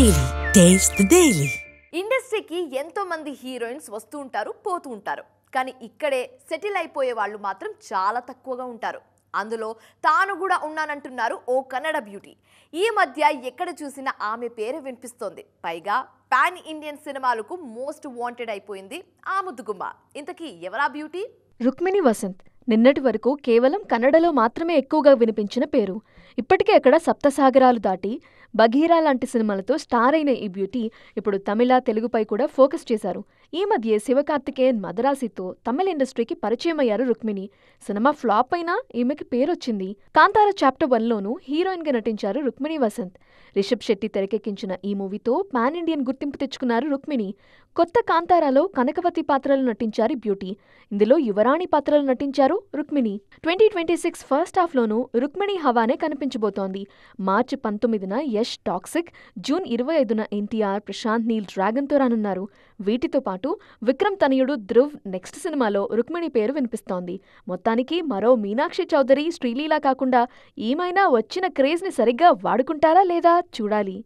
Daily. Taste the Daily. ఇండస్ట్రీకి ఎంతో మంది హీరోయిన్స్ వస్తూ ఉంటారు పోతూ ఉంటారు కానీ ఇక్కడే సెటిల్ అయిపోయే వాళ్ళు మాత్రం చాలా తక్కువగా ఉంటారు. అందులో తాను కూడా ఉన్నానంటున్నారు ఓ కన్నడ బ్యూటీ. ఈ మధ్య ఎక్కడ చూసినా ఆమె పేరు వినిపిస్తోంది. పైగా పాన్ ఇండియన్ సినిమాలకు మోస్ట్ వాంటెడ్ అయిపోయింది ఆ ముద్దుగుమ్మ. ఇంతకీ ఎవరా బ్యూటీ? రుక్మిణి వసంత్. నిన్నటి వరకు కేవలం కన్నడలో మాత్రమే ఎక్కువగా వినిపించిన పేరు. ఇప్పటికే అక్కడ సప్తసాగరాలు దాటి బఘీరా లాంటి సినిమాలతో స్టార్ అయిన ఈ బ్యూటీ ఇప్పుడు తమిళ, తెలుగుపై కూడా ఫోకస్ చేశారు. ఈ మధ్య శివకార్తికేయన్ మదరాసితో తమిళ ఇండస్ట్రీకి పరిచయం అయ్యారు రుక్మిణి. సినిమా ఫ్లాప్ అయినా ఈమెకి పేరొచ్చింది. కాంతారా చాప్టర్ 1లోనూ హీరోయిన్ గా నటించారు రుక్మిణి వసంత్. రిషబ్ శెట్టి తెరకెక్కించిన ఈ మూవీతో పాన్ ఇండియన్ గుర్తింపు తెచ్చుకున్నారు రుక్మిణి. కొత్త కాంతారాలో కనకవతి పాత్రలు నటించారు బ్యూటీ. ఇందులో యువరాణి పాత్రలు నటించారు రుక్మిణి. 2026 ఫస్ట్ హాఫ్లోనూ రుక్మిణి హవానే కనిపించబోతోంది. మార్చి 19న యష్ టాక్సిక్, జూన్ 25న ఎన్టీఆర్, ప్రశాంత్ నీల్ డ్రాగన్తో రానున్నారు. వీటితో పాటు విక్రమ్ తనయుడు ధ్రువ్ నెక్స్ట్ సినిమాలో రుక్మిణి పేరు వినిపిస్తోంది. మొత్తానికి మరో మీనాక్షి చౌదరి, శ్రీలీల కాకుండా ఈమైనా వచ్చిన క్రేజ్ని సరిగ్గా వాడుకుంటారా లేదా చూడాలి.